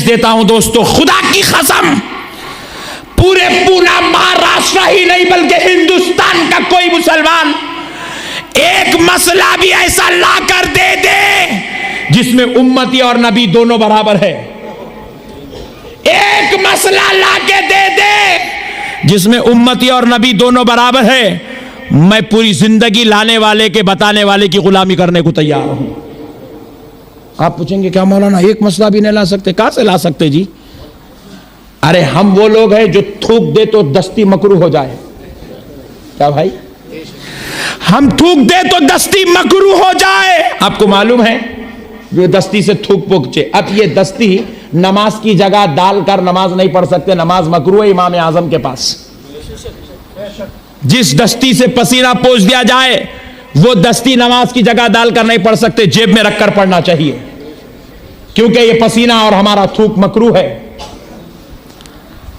دیتا ہوں دوستو، خدا کی قسم پورے پونا مہاراشٹر ہی نہیں بلکہ ہندوستان کا کوئی مسلمان ایک مسئلہ بھی ایسا لا کر دے دے جس میں امتی اور نبی دونوں برابر ہے، ایک مسئلہ لا کے دے دے جس میں امتی اور نبی دونوں برابر ہے، میں پوری زندگی لانے والے کے بتانے والے کی غلامی کرنے کو تیار ہوں۔ آپ پوچھیں گے کیا مولانا ایک مسئلہ بھی نہیں لا سکتے؟ کہاں سے لا سکتے جی؟ ارے ہم وہ لوگ ہیں جو تھوک دے تو دستی مکروہ ہو جائے، کیا بھائی؟ ہم تھوک دے تو دستی مکروہ ہو جائے۔ آپ کو معلوم ہے جو دستی سے تھوک پوچھے، اب یہ دستی نماز کی جگہ ڈال کر نماز نہیں پڑھ سکتے، نماز مکروہ ہے امام اعظم کے پاس۔ جس دستی سے پسینہ پوچھ دیا جائے وہ دستی نماز کی جگہ ڈال کر نہیں پڑھ سکتے، جیب میں رکھ کر پڑھنا چاہیے، کیونکہ یہ پسینہ اور ہمارا تھوک مکروہ ہے۔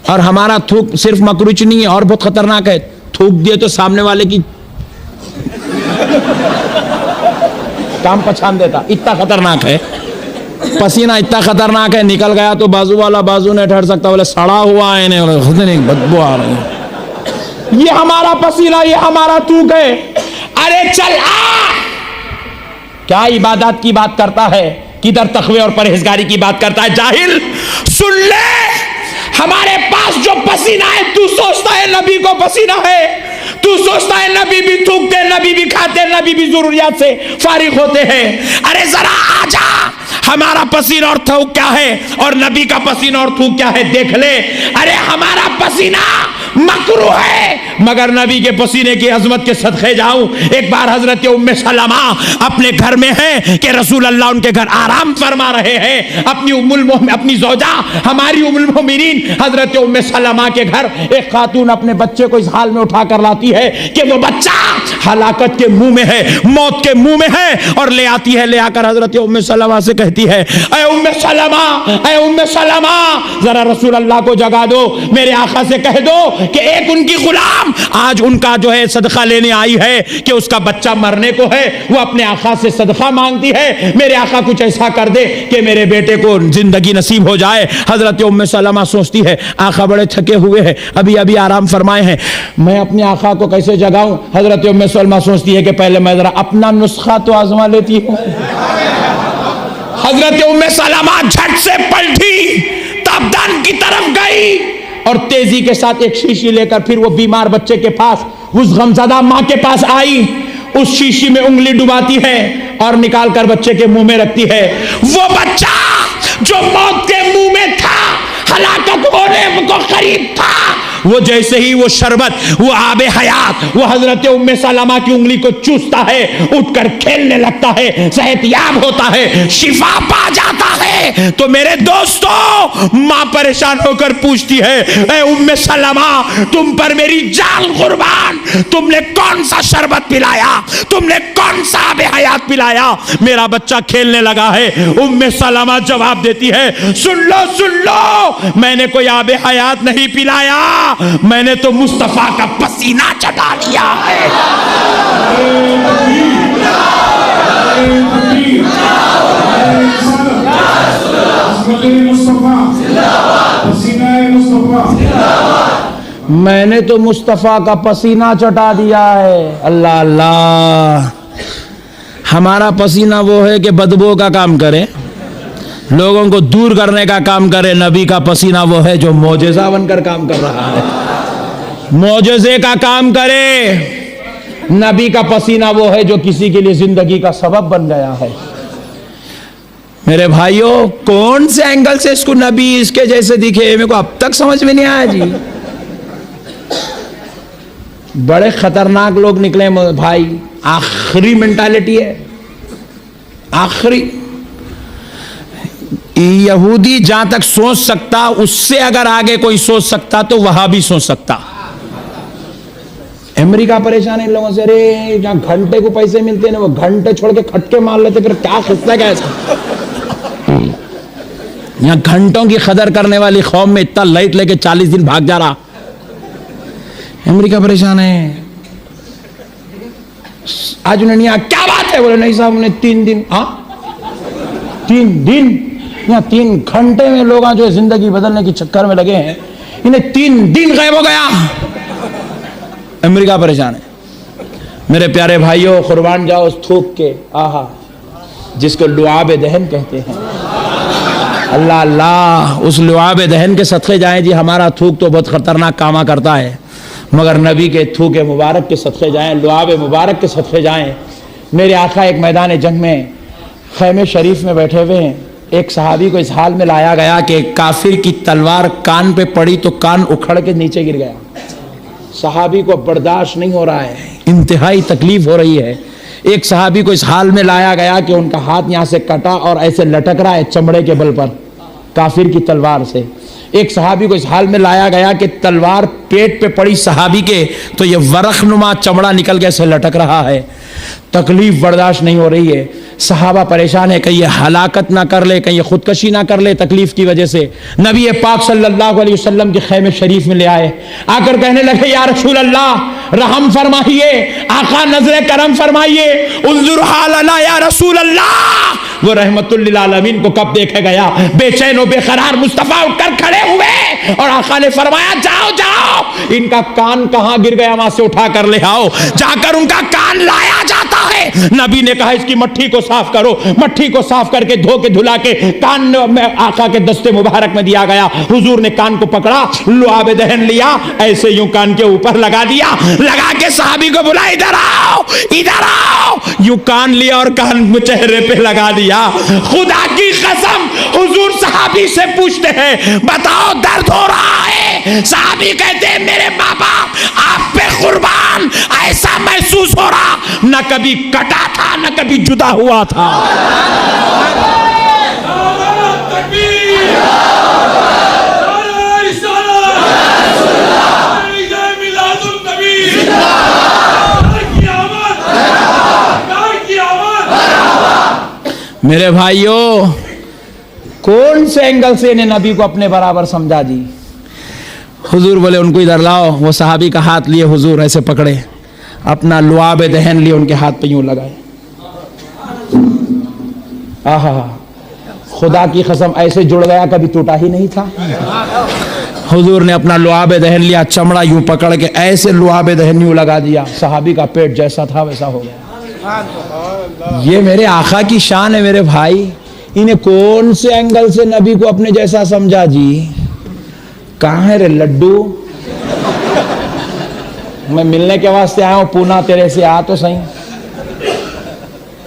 اور ہمارا تھوک صرف مکروہ نہیں ہے، اور بہت خطرناک ہے، تھوک دیے تو سامنے والے کی کام پچھان دیتا، اتنا خطرناک ہے پسینہ، اتنا خطرناک ہے، نکل گیا تو بازو والا بازو نہیں ٹھہر سکتا، بولے سڑا ہوا ہے انہیں بدبو آ رہی ہے، یہ ہمارا پسینہ، یہ ہمارا تھوک ہے۔ ارے چل آ، کیا عبادات کی بات کرتا ہے، کدھر تقوی اور پرہیزگاری کی بات کرتا ہے؟ جاہل سن لے، ہمارے پاس جو پسینہ ہے تو سوچتا ہے نبی کو پسینہ ہے، تو سوچتا ہے نبی بھی تھوکتے، نبی بھی کھاتے، نبی بھی ضروریات سے فارغ ہوتے ہیں۔ ارے ذرا آ جا، ہمارا پسینہ اور تھوک کیا ہے اور نبی کا پسینہ اور تھوک کیا ہے دیکھ لے۔ ارے ہمارا پسینہ مکروہ ہے مگر نبی کے پسینے کی عظمت کے صدقے جاؤں۔ ایک بار حضرت ام سلمہ اپنے گھر میں ہے کہ رسول اللہ ان کے گھر آرام فرما رہے ہیں، اپنی زوجہ ہماری ام المومنین حضرت ام سلمہ کے گھر ایک خاتون اپنے بچے کو اس حال میں اٹھا کر لاتی ہے کہ وہ بچہ ہلاکت کے منہ میں ہے، موت کے منہ میں ہے، اور لے آتی ہے، لے آ کر حضرت ام سلمہ سے کہتی ہے اے ام سلمہ، اے ام سلمہ ذرا رسول اللہ کو جگا دو، میرے آقا سے کہہ دو کہ ایک ان کی غلام آج ان کا جو ہے صدقہ لینے آئی ہے کہ اس کا بچہ مرنے کو ہے، وہ اپنے آقا سے صدقہ مانگتی ہے، میرے آقا کچھ ایسا کر دے کہ میرے بیٹے کو زندگی نصیب ہو جائے۔ حضرت ام سلمہ سوچتی ہے آقا بڑے تھکے ہوئے ہیں، ابھی آرام فرمائے ہیں، میں اپنے آقا کو کیسے جگاؤں؟ حضرت ام سلمہ سوچتی ہے کہ پہلے میں ذرا اپنا نسخہ تو آزما لیتی ہوں۔ حضرت ام سلمہ جھٹ سے پلٹی، تابدان کی طرف گئی اور تیزی کے ساتھ ایک شیشی لے کر پھر وہ بیمار بچے کے پاس، اس غمزدہ ماں کے پاس آئی، اس شیشی میں انگلی ڈباتی ہے اور نکال کر بچے کے منہ میں رکھتی ہے۔ وہ بچہ جو موت کے منہ میں تھا، ہلاکت ہونے کو قریب تھا، وہ جیسے ہی وہ شربت، وہ آب حیات، وہ حضرت ام سلمہ کی انگلی کو چوستا ہے، اٹھ کر کھیلنے لگتا ہے، صحت یاب ہوتا ہے، شفا پا جاتا ہے۔ تو میرے دوستو، ماں پریشان ہو کر پوچھتی ہے اے ام سلمہ تم پر میری جان قربان، تم نے کون سا شربت پلایا، تم نے کون سا آب حیات پلایا، میرا بچہ کھیلنے لگا ہے۔ ام سلمہ جواب دیتی ہے سن لو، میں نے کوئی آب حیات نہیں پلایا، میں نے تو مصطفیٰ کا پسینہ چٹا لیا ہے۔ میں نے تو مصطفیٰ کا پسینہ چٹا دیا ہے۔ اللہ اللہ، ہمارا پسینہ وہ ہے کہ بدبو کا کام کرے، لوگوں کو دور کرنے کا کام کرے، نبی کا پسینہ وہ ہے جو معجزہ بن کر کام کر رہا ہے، معجزے کا کام کرے۔ نبی کا پسینہ وہ ہے جو کسی کے لیے زندگی کا سبب بن گیا ہے۔ میرے بھائیوں، کون سے اینگل سے اس کو نبی اس کے جیسے دکھے، میرے کو اب تک سمجھ میں نہیں آیا جی۔ بڑے خطرناک لوگ نکلے بھائی، آخری مینٹالٹی ہے، آخری۔ یہودی جہاں تک سوچ سکتا، اس سے اگر آگے کوئی سوچ سکتا تو وہاں بھی سوچ سکتا۔ امریکہ پریشان ہے ان لوگوں سے، ارے جہاں گھنٹے کو پیسے ملتے ہیں وہ گھنٹے چھوڑ کے کھٹکے مار لیتے، پھر کیا خصلہ کیا ایسا؟ یہاں گھنٹوں کی قدر کرنے والی قوم میں اتنا لائٹ لے کے 40 دن بھاگ جا رہا۔ امریکہ پریشان ہے۔ آج انہوں نے کیا بات ہے؟ بولے نہیں صاحب، انہیں 3 دن، 3 دن یہاں 3 گھنٹے میں لوگ جو زندگی بدلنے کی چکر میں لگے ہیں، انہیں 3 دن غائب ہو گیا، امریکہ پریشان ہے۔ میرے پیارے بھائیوں، قربان جاؤ اس تھوک کے، آہا، جس کو لعاب دہن کہتے ہیں۔ اللہ اللہ، اس لعاب دہن کے صدقے جائیں جی۔ ہمارا تھوک تو بہت خطرناک کاما کرتا ہے، مگر نبی کے تھوک مبارک کے صدقے جائیں، لعاب مبارک کے صدقے جائیں۔ میرے آقا ایک میدان جنگ میں خیمے شریف میں بیٹھے ہوئے ہیں، ایک صحابی کو اس حال میں لایا گیا کہ کافر کی تلوار کان پہ پڑی تو کان اکھڑ کے نیچے گر گیا۔ صحابی کو برداشت نہیں ہو رہا ہے، انتہائی تکلیف ہو رہی ہے۔ ایک صحابی کو اس حال میں لایا گیا کہ ان کا ہاتھ یہاں سے کٹا اور ایسے لٹک رہا ہے چمڑے کے بل پر کافر کی تلوار سے۔ ایک صحابی کو اس حال میں لایا گیا کہ تلوار پیٹ پہ پڑی صحابی کے تو یہ ورق نما چمڑا نکل کے ایسے لٹک رہا ہے، تکلیف برداشت نہیں ہو رہی ہے۔ صحابہ پریشان ہے، کہیں یہ ہلاکت نہ کر لے، کہیں یہ خودکشی نہ کر لے تکلیف کی وجہ سے۔ نبی پاک صلی اللہ علیہ وسلم کے خیمے شریف میں لے آئے، آ کر کہنے لگے یا رسول اللہ رحم فرمائیے، آقا نظر کرم فرمائیے، انظر حالنا یا رسول اللہ۔ وہ رحمت للعالمین کو کب دیکھے گیا، بے چین و بے قرار مصطفیٰ اٹھ کر کھڑے ہوئے اور آقا نے فرمایا جاؤ جاؤ، ان کا کان کہاں گر گیا وہاں سے اٹھا کر لے آؤ۔ جا کر ان کا کان لایا جاتا ہے۔ نبی نے کہا اس کی مٹھی کو صاف کرو، مٹھی کو صاف کر کے دھو کے دھلا کے کان میں آقا کے دستے مبارک میں دیا گیا۔ حضور نے کان کو پکڑا، لعاب دہن لیا، ایسے یوں کان کے اوپر لگا دیا، لگا کے صحابی کو بلا ادھر آؤ ادھر آؤ، یوں کان لیا اور کان چہرے پہ لگا دیا۔ خدا کی قسم حضور صحابی سے پوچھتے ہیں بتاؤ درد ہو رہا ہے؟ صحابی کہتے ہیں میرے ماں باپ آپ پہ قربان، ایسا محسوس ہو رہا نہ کبھی کٹا تھا نہ کبھی جدا ہوا تھا۔ میرے بھائیوں، کون سے اینگل سے انہیں نبی کو اپنے برابر سمجھا جی؟ حضور بولے ان کو ادھر لاؤ۔ وہ صحابی کا ہاتھ لیے حضور ایسے پکڑے، اپنا لعاب دہن لیے ان کے ہاتھ پہ یوں لگائے۔ آہا، خدا کی قسم ایسے جڑ گیا کبھی ٹوٹا ہی نہیں تھا۔ حضور نے اپنا لعاب دہن لیا، چمڑا یوں پکڑ کے ایسے لعاب دہن یوں لگا دیا، صحابی کا پیٹ جیسا تھا ویسا ہو گیا۔ یہ میرے آقا کی شان ہے میرے بھائی۔ انہیں کون سے اینگل سے نبی کو اپنے جیسا سمجھا جی؟ کہاں ہے رے لڈو؟ میں ملنے کے واسطے آیا ہوں پونا، تیرے سے آ تو صحیح۔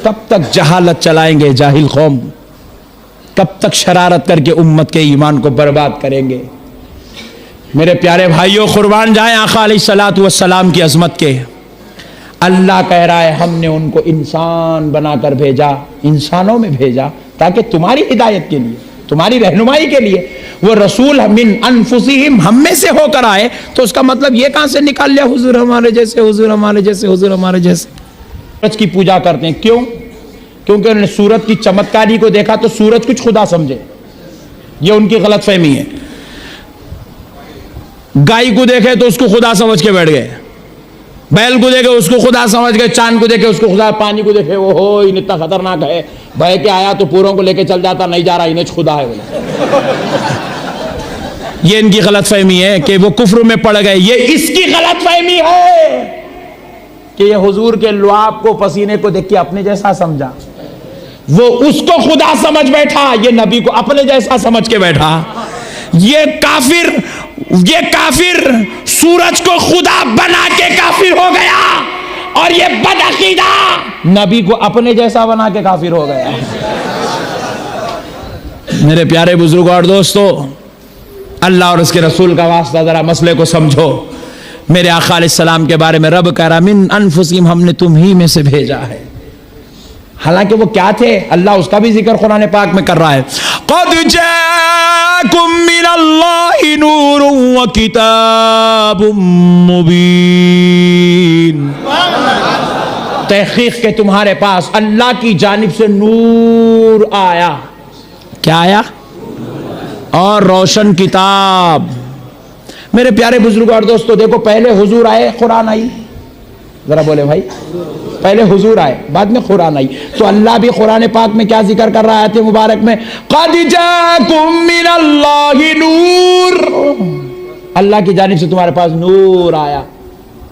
کب تک جہالت چلائیں گے جاہل قوم؟ کب تک شرارت کر کے امت کے ایمان کو برباد کریں گے؟ میرے پیارے بھائیوں، قربان جائیں آقا علیہ الصلوۃ والسلام کی عظمت کے۔ اللہ کہہ رہا ہے ہم نے ان کو انسان بنا کر بھیجا، انسانوں میں بھیجا تاکہ تمہاری ہدایت کے لیے، تمہاری رہنمائی کے لیے۔ وہ رسول من انفسہم، ہم میں سے ہو کر آئے، تو اس کا مطلب یہ کہاں سے نکال لیا حضور ہمارے جیسے، حضور ہمارے جیسے، حضور ہمارے جیسے۔ سورج کی پوجا کرتے ہیں، کیوں؟ کیونکہ انہوں نے سورج کی چمتکاری کو دیکھا تو سورج کچھ خدا سمجھے، یہ ان کی غلط فہمی ہے۔ گائے کو دیکھے تو اس کو خدا سمجھ کے بیٹھ گئے، بیل کو دیکھے اس کو خدا سمجھ گئے، چاند کو دیکھے اس کو خدا، پانی کو دیکھے وہ ہو اتنا خطرناک ہے، بہ کے آیا تو پوروں کو لے کے چل جاتا، نہیں جا رہا انہیں خدا ہے بولے۔ یہ ان کی غلط فہمی ہے کہ وہ کفر میں پڑ گئے۔ یہ اس کی غلط فہمی ہے کہ یہ حضور کے لعاب کو، پسینے کو دیکھ کے اپنے جیسا سمجھا، وہ اس کو خدا سمجھ بیٹھا، یہ نبی کو اپنے جیسا سمجھ کے بیٹھا۔ یہ کافر سورج کو خدا بنا کے کافر ہو گیا، اور یہ بدعقیدہ نبی کو اپنے جیسا بنا کے کافر ہو گیا۔ میرے پیارے بزرگوں اور دوستو، اللہ اور اس کے رسول کا واسطہ ذرا مسئلے کو سمجھو۔ میرے آقا علیہ السلام کے بارے میں رب کہہ رہا من انفسہم، ہم نے تم ہی میں سے بھیجا ہے۔ حالانکہ وہ کیا تھے، اللہ اس کا بھی ذکر قرآن پاک میں کر رہا ہے۔ قد جاءکم من اللہ نور وکتاب مبین، تحقیق کہ تمہارے پاس اللہ کی جانب سے نور آیا۔ کیا آیا؟ اور روشن کتاب۔ میرے پیارے بزرگوں اور دوستو، دیکھو پہلے حضور آئے قرآن آئی، ذرا بولے بھائی، پہلے حضور آئے بعد میں قرآن آئی. تو اللہ بھی قرآن پاک میں کیا ذکر کر رہا ہے آیت مبارک میں؟ قد جاءکم من اللہ نور، اللہ کی جانب سے تمہارے پاس نور آیا.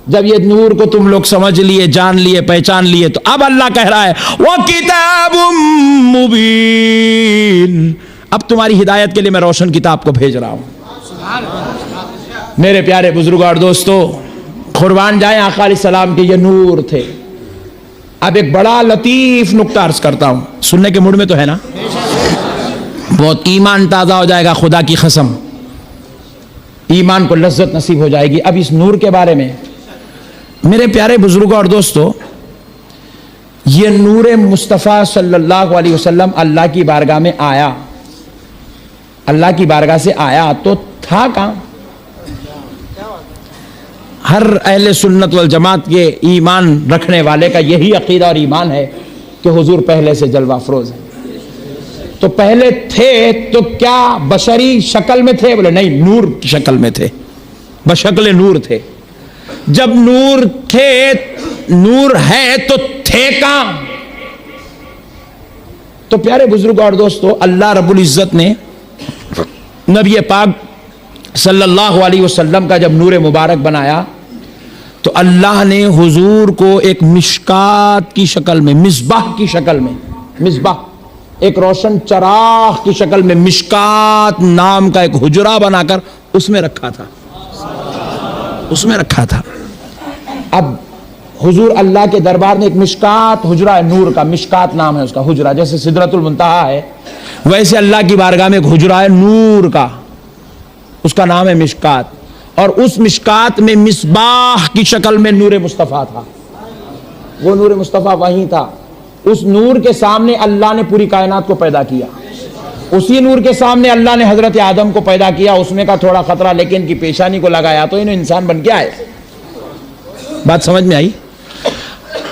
جب یہ نور کو تم لوگ سمجھ لیے، جان لیے، پہچان لیے، تو اب اللہ کہہ رہا ہے وَكِتَابٌ مُبِينٌ، اب تمہاری ہدایت کے لیے میں روشن کتاب کو بھیج رہا ہوں. میرے پیارے بزرگوں اور دوستو، قربان جائیں آقا علیہ السلام کے یہ نور تھے. اب ایک بڑا لطیف نکتہ عرض کرتا ہوں، سننے کے موڈ میں تو ہے نا؟ بہت ایمان تازہ ہو جائے گا، خدا کی قسم ایمان کو لذت نصیب ہو جائے گی. اب اس نور کے بارے میں میرے پیارے بزرگوں اور دوستو، یہ نور مصطفیٰ صلی اللہ علیہ وسلم اللہ کی بارگاہ میں آیا، اللہ کی بارگاہ سے آیا تو تھا کہاں؟ ہر اہل سنت والجماعت کے ایمان رکھنے والے کا یہی عقیدہ اور ایمان ہے کہ حضور پہلے سے جلوہ افروز ہے. تو پہلے تھے تو کیا بشری شکل میں تھے؟ بولے نہیں، نور کی شکل میں تھے، بشکل نور تھے. جب نور تھے، نور ہے تو تھے کہاں؟ تو پیارے بزرگوں اور دوستو، اللہ رب العزت نے نبی پاک صلی اللہ علیہ وسلم کا جب نور مبارک بنایا تو اللہ نے حضور کو ایک مشکات کی شکل میں، مصباح کی شکل میں، مصباح ایک روشن چراغ کی شکل میں مشکات نام کا ایک حجرہ بنا کر اس میں رکھا تھا، اس میں رکھا تھا. اب حضور اللہ کے دربار میں ایک مشکات حجرہ ہے، نور کا، مشکات نام ہے اس کا حجرہ. جیسے سدرۃ المنتہا ہے ویسے اللہ کی بارگاہ میں ایک حجرہ ہے نور کا، اس کا نام ہے مشکات. اور اس مشکات میں مصباح کی شکل میں نور مصطفیٰ تھا. وہ نور مصطفیٰ وہیں تھا. اس نور کے سامنے اللہ نے پوری کائنات کو پیدا کیا. اسی نور کے سامنے اللہ نے حضرت آدم کو پیدا کیا. اس میں کا تھوڑا خطرہ لیکن ان کی پیشانی کو لگایا تو انہیں انسان بن کے آئے. بات سمجھ میں آئی؟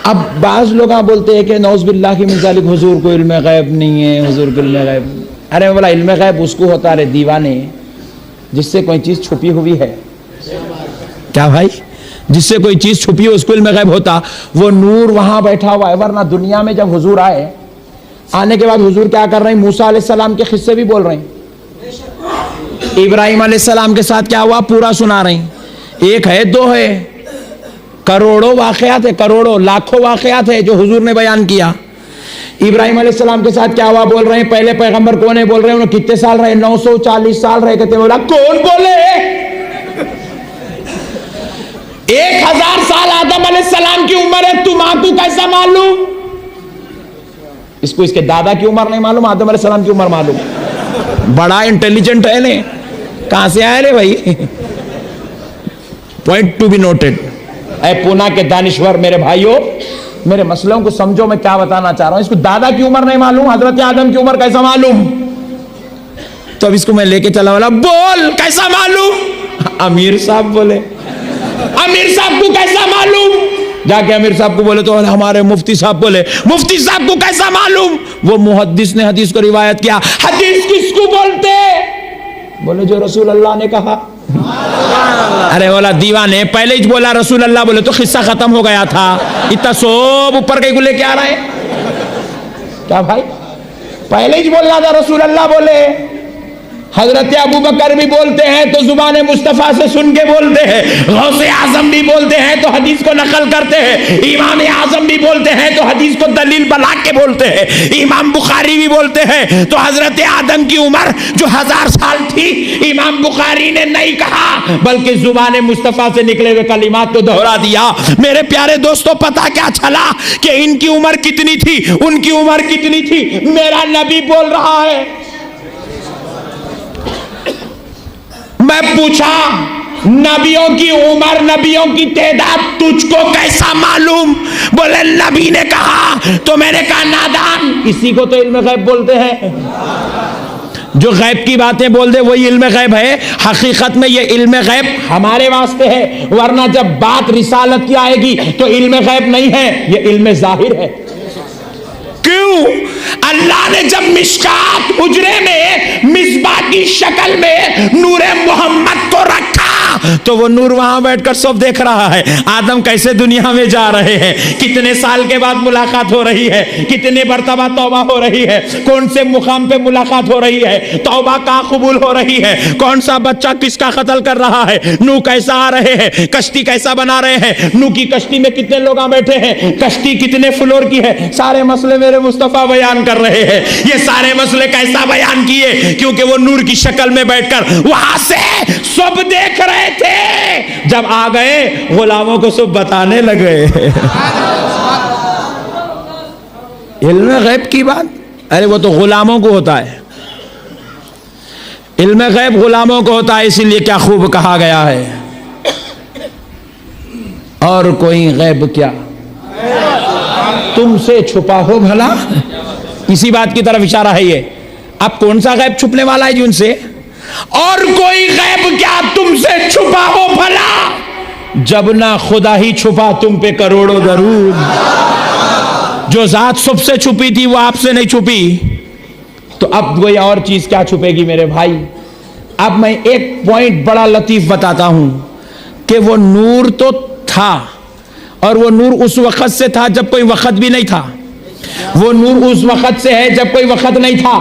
اب بعض لوگ بولتے ہیں کہ نعوذ باللہ من ذالک، حضور کو علم غیب نہیں ہے، حضور کو علم غیب. ارے بولا علم غیب اس کو ہوتا ہے دیوانے جس سے کوئی چیز چھپی ہوئی ہے. کیا بھائی؟ جس سے کوئی چیز چھپی ہو اس کو علم غیب ہوتا. وہ نور وہاں بیٹھا ہوا ہے. ورنہ دنیا میں جب حضور آئے، آنے کے بعد حضور کیا کر رہے ہیں؟ موسیٰ علیہ السلام کے قصے بھی بول رہے ہیں. ابراہیم علیہ السلام کے ساتھ کیا ہوا پورا سنا رہے ہیں. ایک ہے، دو ہے، کروڑوں واقعات ہے، کروڑوں لاکھوں واقعات ہے جو حضور نے بیان کیا. ابراہیم علیہ السلام کے ساتھ کیا ہوا بول رہے ہیں. پہلے پیغمبر کون ہے بول رہے ہیں. انہوں کتنے سال رہے؟ 940 سال رہے. کہتے بولا کون بولے؟ 1000 سال آدم علیہ السلام کی عمر ہے. تم کو کیسا معلوم؟ اس کو اس کے دادا کی عمر نہیں معلوم، آدم علیہ السلام کی عمر معلوم. بڑا انٹیلیجنٹ ہے نا. کہاں سے آئے رے بھائی؟ Point to be noted. اے پونا کے دانشور میرے بھائیوں، میرے مسئلوں کو سمجھو. میں کیا بتانا چاہ رہا ہوں. اس کو دادا کی عمر نہیں معلوم، حضرت آدم کی عمر کیسا معلوم؟ تو اب اس کو میں لے کے چلا والا، بول کیسا معلوم؟ امیر صاحب بولے. امیر صاحب کو کیسا معلوم؟ جا کے امیر صاحب کو بولے تو ہمارے مفتی صاحب بولے. مفتی صاحب کو کیسا معلوم؟ وہ محدث نے حدیث کو روایت کیا. حدیث کس کو بولتے؟ بولے جو رسول اللہ نے کہا. ارے بولا دیوانے، پہلے ہی بولا رسول اللہ بولے تو قصہ ختم ہو گیا تھا. اتنا سوب اوپر کہیں کو لے کے آ رہا ہے کیا بھائی؟ پہلے ہی بولنا تھا رسول اللہ بولے. حضرت ابو بکر بھی بولتے ہیں تو زبان مصطفیٰ سے سن کے بولتے ہیں. غوث اعظم بھی بولتے ہیں تو حدیث کو نقل کرتے ہیں. امام اعظم بھی بولتے ہیں تو حدیث کو دلیل بنا کے بولتے ہیں. امام بخاری بھی بولتے ہیں تو حضرت آدم کی عمر جو 1000 سال تھی امام بخاری نے نہیں کہا بلکہ زبان مصطفیٰ سے نکلے ہوئے کلمات کو دہرا دیا. میرے پیارے دوستو، پتہ کیا چلا کہ ان کی عمر کتنی تھی، ان کی عمر کتنی تھی؟ میرا نبی بول رہا ہے. میں پوچھا نبیوں کی عمر، نبیوں کی تعداد تجھ کو کیسا معلوم؟ بولے نبی نے کہا. تو میں نے کہا نادان، اسی کو تو علم غیب بولتے ہیں. جو غیب کی باتیں بول دے وہی علم غیب ہے. حقیقت میں یہ علم غیب ہمارے واسطے ہے، ورنہ جب بات رسالت کی آئے گی تو علم غیب نہیں ہے، یہ علم ظاہر ہے. کیوں؟ اللہ نے جب مشکات حجرے میں مصباح کی شکل میں نور محمد کو رکھا تو وہ نور وہاں بیٹھ کر سب دیکھ رہا ہے آدم کیسے دنیا میں جا رہے ہیں, کتنے سال کے بعد ملاقات ہو رہی ہے, کتنے مرتبہ توبہ ہو رہی ہے, کون سے مقام پہ ملاقات ہو رہی ہے, توبہ کہاں قبول ہو رہی ہے, کون سا بچہ کس کا قتل کر رہا ہے, نو کیسا آ رہے ہیں, کشتی کیسا بنا رہے ہیں, نو کی کشتی میں کتنے لوگ بیٹھے ہیں, کشتی کتنے فلور کی ہے, سارے مسئلے میرے مصطفیٰ بیان کر رہے ہیں. یہ سارے مسئلے کیسا بیان کیے, کیونکہ وہ نور کی شکل میں بیٹھ کر وہاں سے سب دیکھ رہے تھے. جب آ گئے غلاموں کو سب بتانے لگے. علم غیب کی بات, ارے وہ تو غلاموں کو ہوتا ہے, علم غیب غلاموں کو ہوتا ہے, اسی لیے کیا خوب کہا گیا ہے, اور کوئی غیب کیا تم سے چھپا ہو بھلا. اسی بات کی طرف اشارہ ہے یہ. اب کون سا غیب چھپنے والا ہے جی ان سے, اور کوئی غیب کیا تم سے چھپا ہو بھلا, جب نہ خدا ہی چھپا تم پہ کروڑوں درود. جو ذات سب سے چھپی تھی وہ آپ سے نہیں چھپی, تو اب کوئی اور چیز کیا چھپے گی میرے بھائی. اب میں ایک پوائنٹ بڑا لطیف بتاتا ہوں کہ وہ نور تو تھا, اور وہ نور اس وقت سے تھا جب کوئی وقت بھی نہیں تھا. وہ نور اس وقت سے ہے جب کوئی وقت نہیں تھا,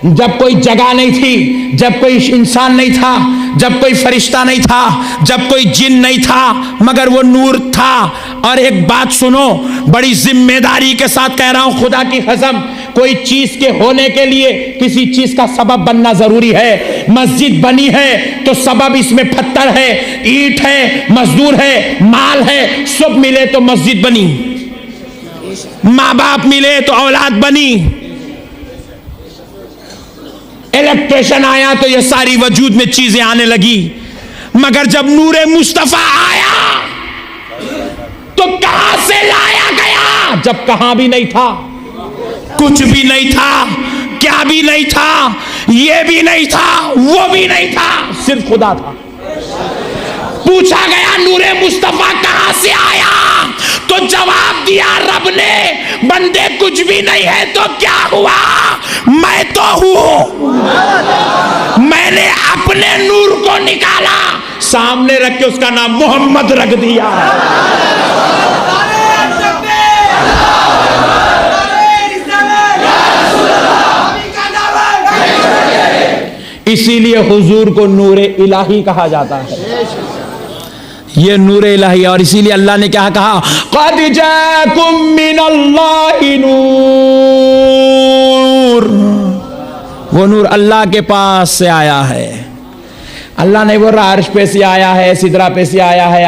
جب کوئی جگہ نہیں تھی, جب کوئی انسان نہیں تھا, جب کوئی فرشتہ نہیں تھا, جب کوئی جن نہیں تھا, مگر وہ نور تھا. اور ایک بات سنو, بڑی ذمہ داری کے ساتھ کہہ رہا ہوں, خدا کی قسم, کوئی چیز کے ہونے کے لیے کسی چیز کا سبب بننا ضروری ہے. مسجد بنی ہے تو سبب اس میں پتھر ہے, اینٹ ہے, مزدور ہے, مال ہے, سب ملے تو مسجد بنی. ماں باپ ملے تو اولاد بنی. الیکٹریشن آیا تو یہ ساری وجود میں چیزیں آنے لگی. مگر جب نور مصطفیٰ آیا تو کہاں سے لایا گیا, جب کہاں بھی نہیں تھا, کچھ بھی نہیں تھا, کیا بھی نہیں تھا, یہ بھی نہیں تھا, وہ بھی نہیں تھا, صرف خدا تھا. پوچھا گیا نور مصطفیٰ کہاں سے آیا, تو جواب دیا رب نے, بندے کچھ بھی نہیں ہے تو کیا ہوا, میں تو ہوں. میں نے اپنے نور کو نکالا, سامنے رکھ کے اس کا نام محمد رکھ دیا. اسی لیے حضور کو نور الہی کہا جاتا ہے. یہ نور الہی, اور اسی لیے اللہ نے کیا کہا, قد جاءکم من اللہ نور. وہ نور اللہ کے پاس سے آیا ہے. اللہ نے وہ عرش پہ سے آیا ہے, سدرہ پہ سے آیا ہے.